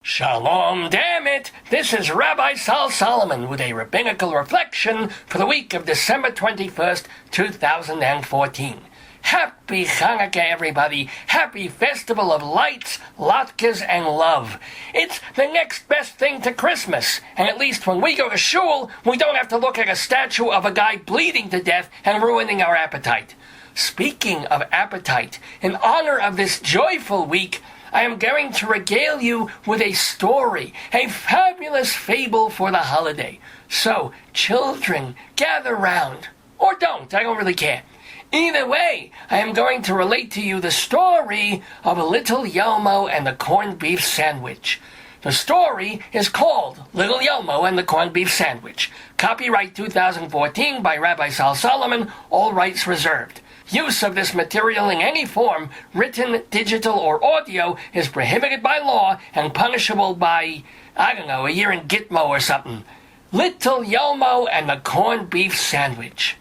Shalom Dammit! This is Rabbi Sol Solomon with a Rabbinical Reflection for the week of December 21st, 2014. Happy Chanukah, everybody! Happy Festival of Lights, Latkes, and Love. It's the next best thing to Christmas, and at least when we go to shul, we don't have to look at a statue of a guy bleeding to death and ruining our appetite. Speaking of appetite, in honor of this joyful week, I am going to regale you with a story, a fabulous fable for the holiday. So, children, gather round. Or don't, I don't really care. Either way, I am going to relate to you the story of little Yomo and the corned beef sandwich. The story is called Little Yomo and the Corned Beef Sandwich. Copyright 2014 by Rabbi Sol Solomon, all rights reserved. Use of this material in any form, written, digital, or audio, is prohibited by law and punishable by, a year in Gitmo or something. Little Yomo and the Corned Beef Sandwich.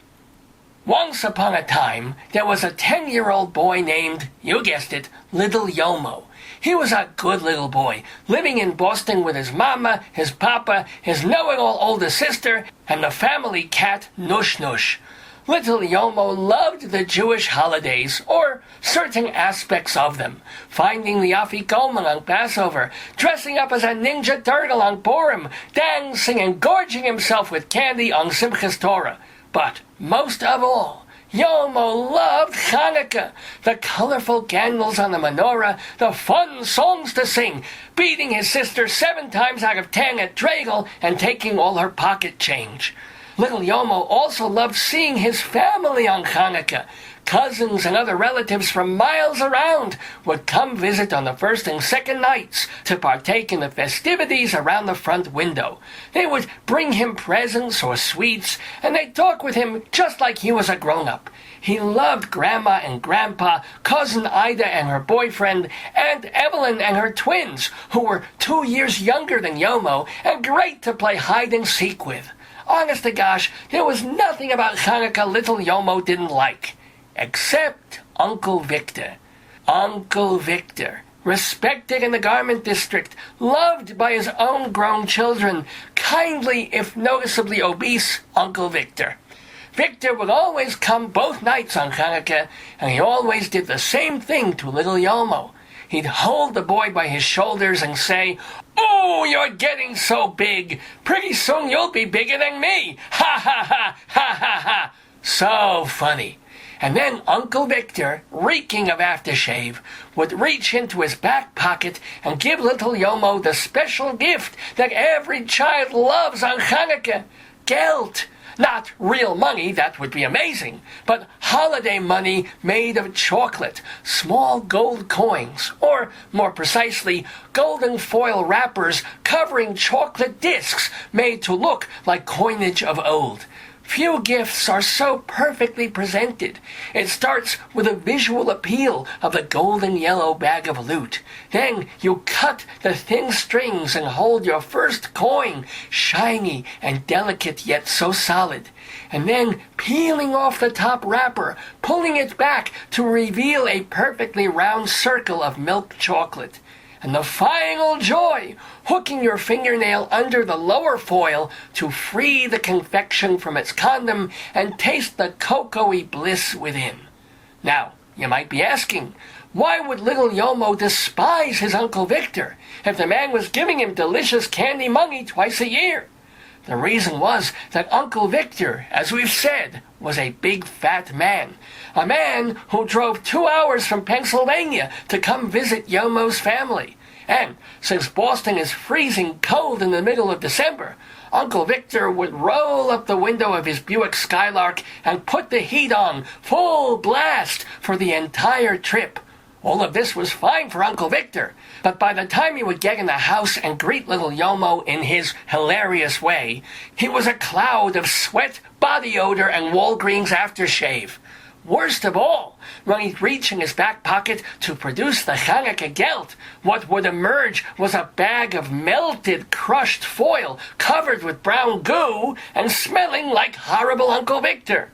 Once upon a time, there was a 10-year-old boy named, you guessed it, Little Yomo. He was a good little boy, living in Boston with his mama, his papa, his know-it-all older sister, and the family cat, Nush Nush. Little Yomo loved the Jewish holidays, or certain aspects of them, finding the Afikoman on Passover, dressing up as a ninja turtle on Purim, dancing and gorging himself with candy on Simchas Torah. But most of all, Yomo loved Chanukah, the colorful candles on the menorah, the fun songs to sing, beating his sister 7 times out of 10 at Dragel and taking all her pocket change. Little Yomo also loved seeing his family on Chanukah. Cousins and other relatives from miles around would come visit on the first and second nights to partake in the festivities around the front window. They would bring him presents or sweets, and they'd talk with him just like he was a grown-up. He loved Grandma and Grandpa, Cousin Ida and her boyfriend, Aunt Evelyn and her twins, who were 2 years younger than Yomo and great to play hide-and-seek with. Honest to gosh, there was nothing about Chanukah little Yomo didn't like. Except Uncle Victor. Uncle Victor, respected in the garment district, loved by his own grown children, kindly if noticeably obese Uncle Victor. Victor would always come both nights on Chanukah, and he always did the same thing to little Yomo. He'd hold the boy by his shoulders and say, "Oh, you're getting so big. Pretty soon you'll be bigger than me. Ha ha ha, ha ha ha." So funny. And then Uncle Victor, reeking of aftershave, would reach into his back pocket and give little Yomo the special gift that every child loves on Chanukah, gelt. Not real money, that would be amazing, but holiday money made of chocolate, small gold coins, or, more precisely, golden foil wrappers covering chocolate discs made to look like coinage of old. Few gifts are so perfectly presented. It starts with a visual appeal of the golden yellow bag of loot. Then you cut the thin strings and hold your first coin, shiny and delicate yet so solid. And then peeling off the top wrapper, pulling it back to reveal a perfectly round circle of milk chocolate. And the final joy, hooking your fingernail under the lower foil to free the confection from its condom and taste the cocoa-y bliss within. Now, you might be asking, why would little Yomo despise his Uncle Victor if the man was giving him delicious candy money twice a year? The reason was that Uncle Victor, as we've said, was a big fat man. A man who drove 2 hours from Pennsylvania to come visit Yomo's family. And since Boston is freezing cold in the middle of December, Uncle Victor would roll up the window of his Buick Skylark and put the heat on, full blast, for the entire trip. All of this was fine for Uncle Victor, but by the time he would get in the house and greet little Yomo in his hilarious way, he was a cloud of sweat, body odor, and Walgreens aftershave. Worst of all, when he'd reach in his back pocket to produce the Chanukah gelt, what would emerge was a bag of melted, crushed foil covered with brown goo and smelling like horrible Uncle Victor.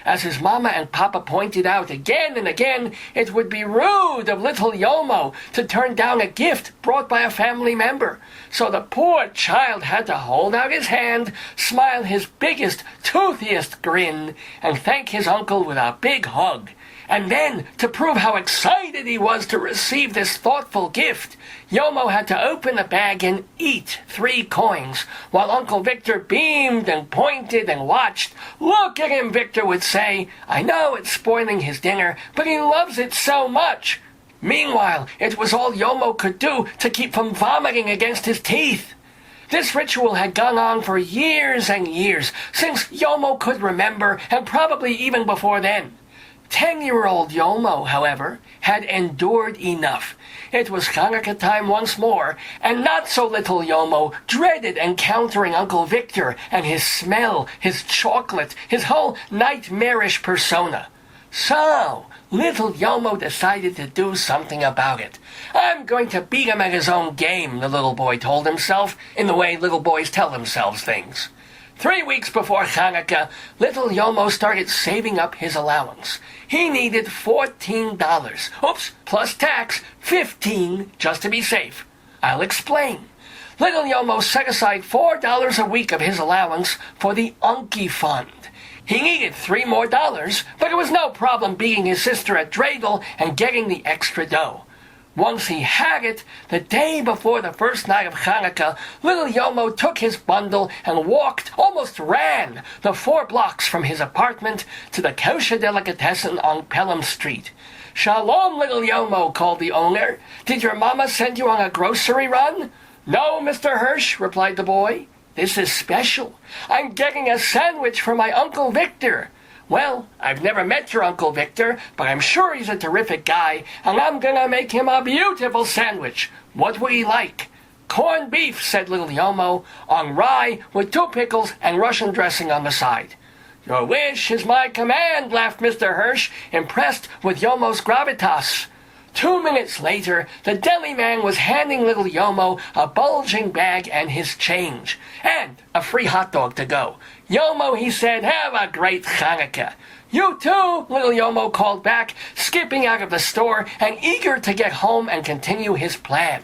As his mama and papa pointed out again and again, it would be rude of little Yomo to turn down a gift brought by a family member. So the poor child had to hold out his hand, smile his biggest, toothiest grin, and thank his uncle with a big hug. And then, to prove how excited he was to receive this thoughtful gift, Yomo had to open the bag and eat 3 coins, while Uncle Victor beamed and pointed and watched. "Look at him," Victor would say. "I know it's spoiling his dinner, but he loves it so much." Meanwhile, it was all Yomo could do to keep from vomiting against his teeth. This ritual had gone on for years and years, since Yomo could remember, and probably even before then. 10-year-old Yomo, however, had endured enough. It was Chanukah time once more, and not-so-little Yomo dreaded encountering Uncle Victor and his smell, his chocolate, his whole nightmarish persona. So, little Yomo decided to do something about it. "I'm going to beat him at his own game," the little boy told himself, in the way little boys tell themselves things. 3 weeks before Chanukah, little Yomo started saving up his allowance. He needed $14. Oops, plus tax, 15, just to be safe. I'll explain. Little Yomo set aside $4 a week of his allowance for the Unky Fund. He needed $3 more, but it was no problem beating his sister at Dreidel and getting the extra dough. Once he had it, the day before the first night of Chanukah, little Yomo took his bundle and walked, almost ran, the 4 blocks from his apartment to the kosher delicatessen on Pelham Street. "Shalom, little Yomo," called the owner. "Did your mama send you on a grocery run?" "No, Mr. Hirsch," replied the boy. "This is special. I'm getting a sandwich for my Uncle Victor." "Well, I've never met your Uncle Victor, but I'm sure he's a terrific guy, and I'm gonna make him a beautiful sandwich. What would he like?" "Corned beef," said little Yomo, "on rye with 2 pickles and Russian dressing on the side." "Your wish is my command," laughed Mr. Hirsch, impressed with Yomo's gravitas. 2 minutes later, the deli man was handing little Yomo a bulging bag and his change, and a free hot dog to go. "Yomo," he said, "have a great Chanukah." "You too," little Yomo called back, skipping out of the store and eager to get home and continue his plan.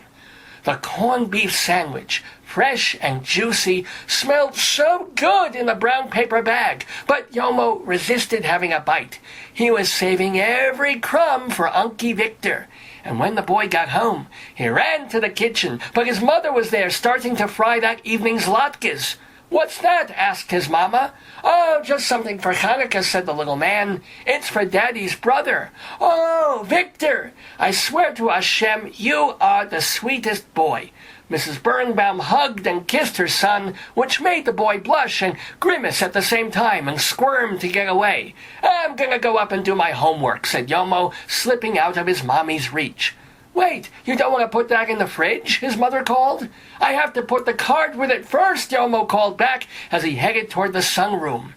The corned beef sandwich, fresh and juicy, smelled so good in the brown paper bag, but Yomo resisted having a bite. He was saving every crumb for Unky Victor. And when the boy got home, he ran to the kitchen, but his mother was there starting to fry that evening's latkes. "What's that?" asked his mama. "Oh, just something for Chanukah," said the little man. "It's for Daddy's brother." "Oh, Victor! I swear to Hashem, you are the sweetest boy." Mrs. Birnbaum hugged and kissed her son, which made the boy blush and grimace at the same time and squirm to get away. "I'm gonna go up and do my homework," said Yomo, slipping out of his mommy's reach. "Wait, you don't want to put that in the fridge?" his mother called. "I have to put the card with it first," Yomo called back as he headed toward the sunroom.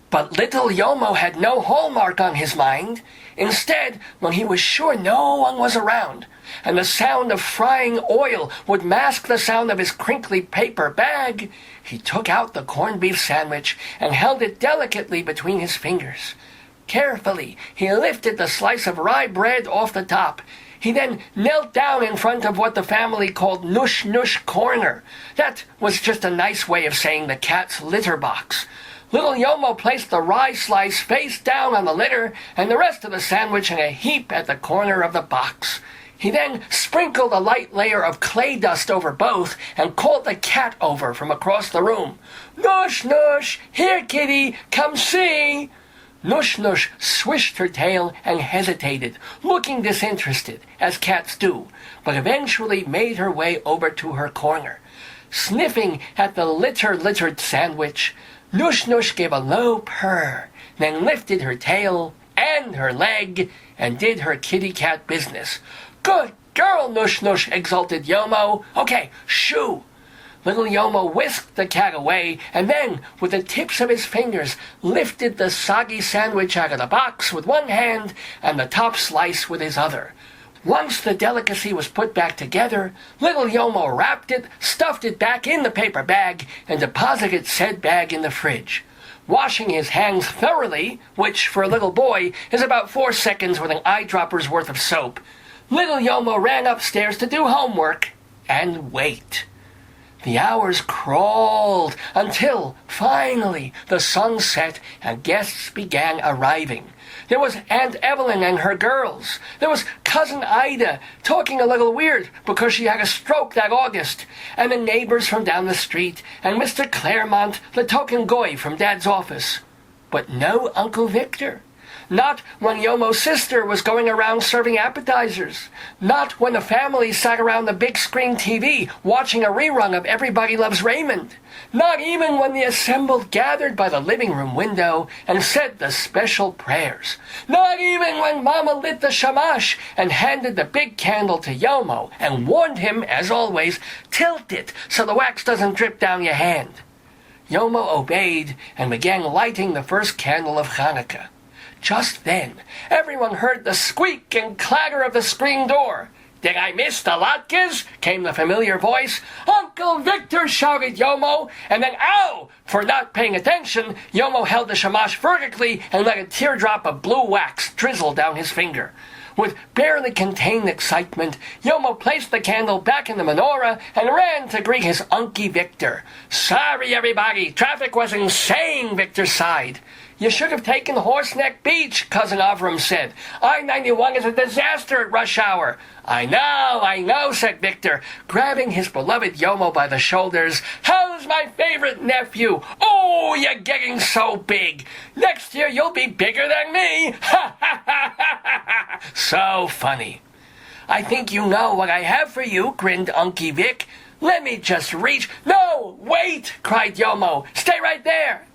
But little Yomo had no hallmark on his mind. Instead, when he was sure no one was around, and the sound of frying oil would mask the sound of his crinkly paper bag, he took out the corned beef sandwich and held it delicately between his fingers. Carefully, he lifted the slice of rye bread off the top. He then knelt down in front of what the family called Nush Nush Corner. That was just a nice way of saying the cat's litter box. Little Yomo placed the rye slice face down on the litter and the rest of the sandwich in a heap at the corner of the box. He then sprinkled a light layer of clay dust over both and called the cat over from across the room. "Nush Nush, here kitty, come see." Nush Nush swished her tail and hesitated, looking disinterested, as cats do, but eventually made her way over to her corner. Sniffing at the littered sandwich, Nush Nush gave a low purr, then lifted her tail and her leg and did her kitty cat business. "Good girl, Nush Nush," exulted Yomo. "Okay, shoo." Little Yomo whisked the cat away, and then, with the tips of his fingers, lifted the soggy sandwich out of the box with one hand and the top slice with his other. Once the delicacy was put back together, little Yomo wrapped it, stuffed it back in the paper bag, and deposited said bag in the fridge. washing his hands thoroughly, which for a little boy is about 4 seconds with an eyedropper's worth of soap, little Yomo ran upstairs to do homework and wait. The hours crawled until, finally, the sun set and guests began arriving. There was Aunt Evelyn and her girls. There was Cousin Ida, talking a little weird because she had a stroke that August, and the neighbors from down the street, and Mr. Claremont, the token goy from Dad's office. But no Uncle Victor. Not when Yomo's sister was going around serving appetizers. Not when the family sat around the big screen TV watching a rerun of Everybody Loves Raymond. Not even when the assembled gathered by the living room window and said the special prayers. Not even when Mama lit the shamash and handed the big candle to Yomo and warned him, as always, tilt it so the wax doesn't drip down your hand. Yomo obeyed and began lighting the first candle of Chanukah. Just then, everyone heard the squeak and clatter of the screen door. "Did I miss the latkes?" came the familiar voice. "Uncle Victor!" shouted Yomo, and then, ow! For not paying attention, Yomo held the shamash vertically and let a teardrop of blue wax drizzle down his finger. With barely contained excitement, Yomo placed the candle back in the menorah and ran to greet his Unky Victor. "Sorry, everybody, traffic was insane," Victor sighed. "You should have taken Horseneck Beach," Cousin Avram said. "I-91 is a disaster at rush hour." I know, said Victor, grabbing his beloved Yomo by the shoulders. "How's my favorite nephew? Oh, you're getting so big. Next year you'll be bigger than me." Ha ha ha ha ha. So funny. "I think you know what I have for you," grinned Unky Vic. "Let me just reach—" "No, wait!" cried Yomo. "Stay right there."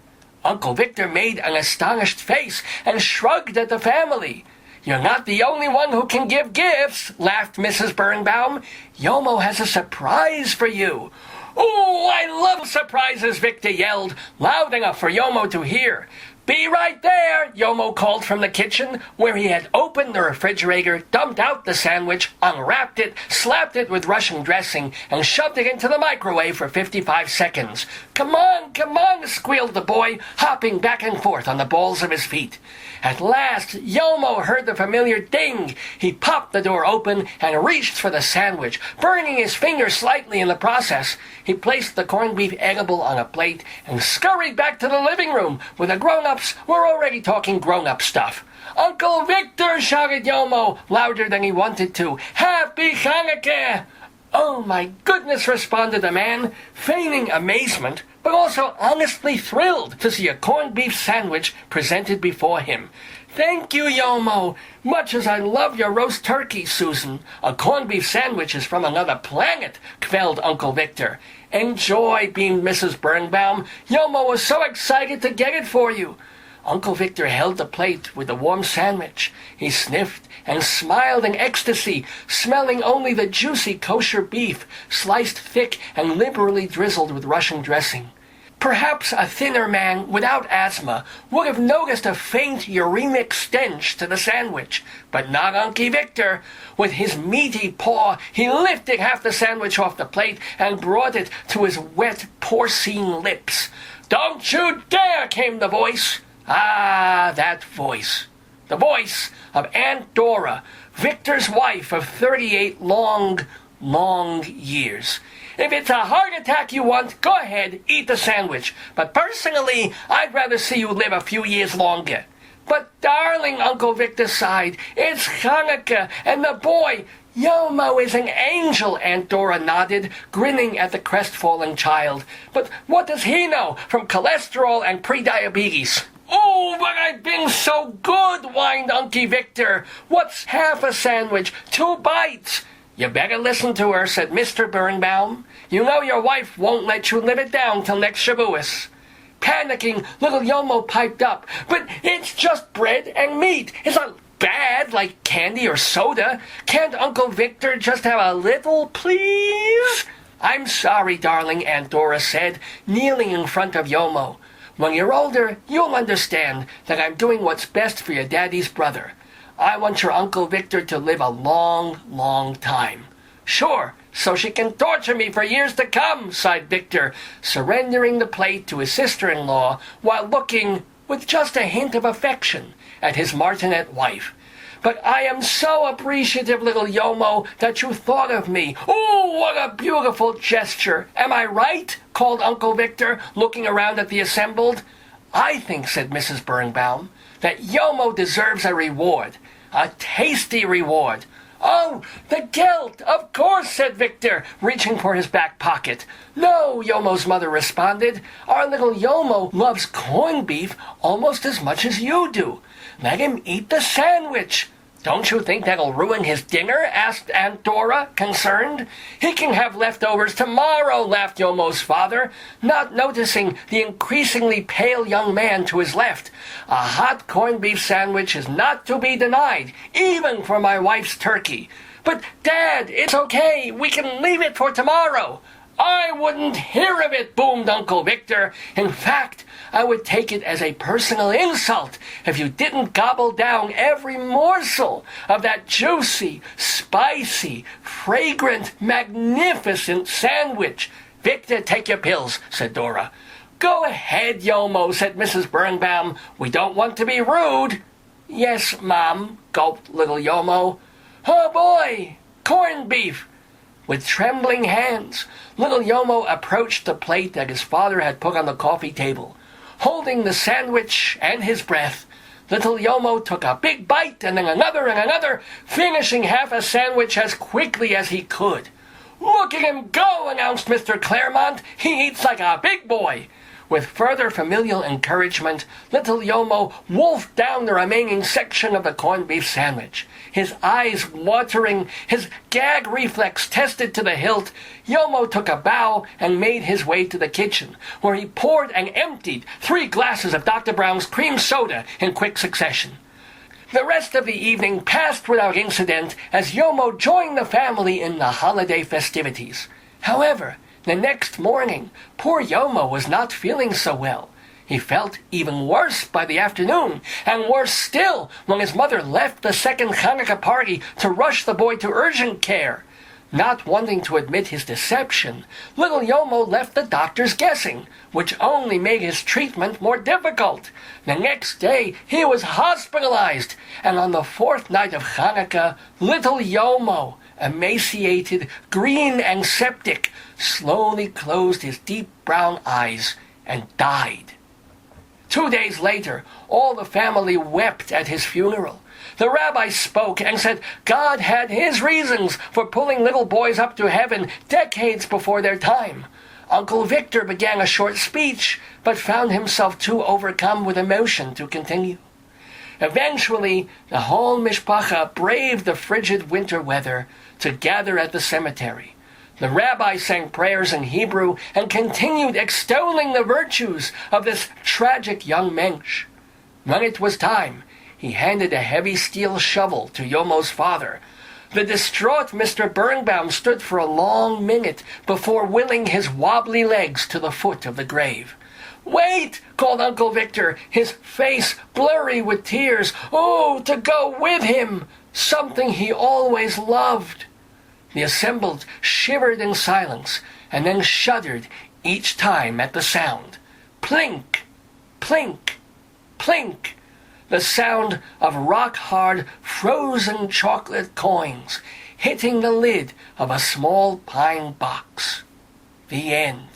Uncle Victor made an astonished face and shrugged at the family. "You're not the only one who can give gifts," laughed Mrs. Birnbaum. "Yomo has a surprise for you." "Oh, I love surprises," Victor yelled, loud enough for Yomo to hear. "Be right there," Yomo called from the kitchen, where he had opened the refrigerator, dumped out the sandwich, unwrapped it, slapped it with Russian dressing, and shoved it into the microwave for 55 seconds. Come on, squealed the boy, hopping back and forth on the balls of his feet. At last, Yomo heard the familiar ding. He popped the door open and reached for the sandwich, burning his finger slightly in the process. He placed the corned beef edible on a plate and scurried back to the living room, where the grown-ups were already talking grown-up stuff. "Uncle Victor!" shouted Yomo, louder than he wanted to. "Happy Chanukah!" "Oh, my goodness," responded the man, feigning amazement, but also honestly thrilled to see a corned beef sandwich presented before him. "Thank you, Yomo. Much as I love your roast turkey, Susan, a corned beef sandwich is from another planet," quelled Uncle Victor. "Enjoy," beamed Mrs. Birnbaum. "Yomo was so excited to get it for you." Uncle Victor held the plate with the warm sandwich. He sniffed and smiled in ecstasy, smelling only the juicy kosher beef, sliced thick and liberally drizzled with Russian dressing. Perhaps a thinner man without asthma would have noticed a faint uremic stench to the sandwich, but not Unky Victor. With his meaty paw, he lifted half the sandwich off the plate and brought it to his wet, porcine lips. "Don't you dare!" came the voice. Ah, that voice. The voice of Aunt Dora, Victor's wife of 38 long years. "If it's a heart attack you want, go ahead, eat the sandwich. But personally, I'd rather see you live a few years longer." "But darling," Uncle Victor sighed, "it's Chanukah, and the boy—" "Yomo is an angel," Aunt Dora nodded, grinning at the crestfallen child. "But what does he know from cholesterol and prediabetes?" "Oh, but I've been so good," whined Unky Victor. "What's half a sandwich? 2 bites." "You better listen to her," said Mr. Birnbaum. "You know your wife won't let you live it down till next Shavuos." Panicking, little Yomo piped up. "But it's just bread and meat. It's not bad like candy or soda. Can't Uncle Victor just have a little, please?" "I'm sorry, darling," Aunt Dora said, kneeling in front of Yomo. "When you're older, you'll understand that I'm doing what's best for your daddy's brother. I want your Uncle Victor to live a long time." "Sure," so she can torture me for years to come, sighed Victor, surrendering the plate to his sister-in-law while looking, with just a hint of affection, at his martinet wife. But I am so appreciative, little Yomo, that you thought of me. Oh, what a beautiful gesture. Am I right? Called Uncle Victor, looking around at the assembled. I think, said Mrs. Birnbaum, that Yomo deserves a reward. A tasty reward. Oh, the gelt, of course, said Victor, reaching for his back pocket. No, Yomo's mother responded. Our little Yomo loves corned beef almost as much as you do. Let him eat the sandwich. Don't you think that'll ruin his dinner? Asked Aunt Dora, concerned. He can have leftovers tomorrow, laughed Yomo's father, not noticing the increasingly pale young man to his left. A hot corned beef sandwich is not to be denied, even for my wife's turkey. But, Dad, it's okay. We can leave it for tomorrow. I wouldn't hear of it, boomed Uncle Victor. In fact, I would take it as a personal insult if you didn't gobble down every morsel of that juicy, spicy, fragrant, magnificent sandwich. Victor, take your pills, said Dora. Go ahead, Yomo, said Mrs. Birnbaum. We don't want to be rude. Yes, Mom, gulped little Yomo. Oh, boy, corned beef. With trembling hands, little Yomo approached the plate that his father had put on the coffee table. Holding the sandwich and his breath, little Yomo took a big bite and then another, finishing half a sandwich as quickly as he could. Look at him go, announced Mr. Claremont. He eats like a big boy. With further familial encouragement, little Yomo wolfed down the remaining section of the corned beef sandwich. His eyes watering, his gag reflex tested to the hilt, Yomo took a bow and made his way to the kitchen, where he poured and emptied 3 glasses of Dr. Brown's cream soda in quick succession. The rest of the evening passed without incident as Yomo joined the family in the holiday festivities. However, the next morning, poor Yomo was not feeling so well. He felt even worse by the afternoon, and worse still when his mother left the second Chanukah party to rush the boy to urgent care. Not wanting to admit his deception, little Yomo left the doctors guessing, which only made his treatment more difficult. The next day, he was hospitalized, and on the 4th night of Chanukah, little Yomo, emaciated, green and septic, slowly closed his deep brown eyes and died. 2 days later, all the family wept at his funeral. The rabbi spoke and said God had his reasons for pulling little boys up to heaven decades before their time. Uncle Victor began a short speech, but found himself too overcome with emotion to continue. Eventually, the whole mishpacha braved the frigid winter weather to gather at the cemetery. The rabbi sang prayers in Hebrew and continued extolling the virtues of this tragic young mensch. When it was time, he handed a heavy steel shovel to Yomo's father. The distraught Mr. Birnbaum stood for a long minute before willing his wobbly legs to the foot of the grave. "Wait!" called Uncle Victor, his face blurry with tears. "Oh, to go with him! Something he always loved." The assembled shivered in silence, and then shuddered each time at the sound. Plink! Plink! Plink! The sound of rock-hard, frozen chocolate coins hitting the lid of a small pine box. The end.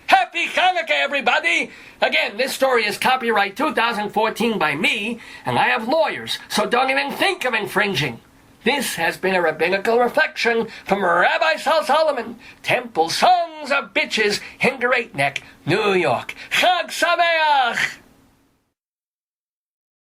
Happy Chanukah, everybody! Again, this story is copyright 2014 by me, and I have lawyers, so don't even think of infringing. This has been a Rabbinical Reflection from Rabbi Sol Solomon, Temple Sons of Bitches in Great Neck, New York. Chag Sameach!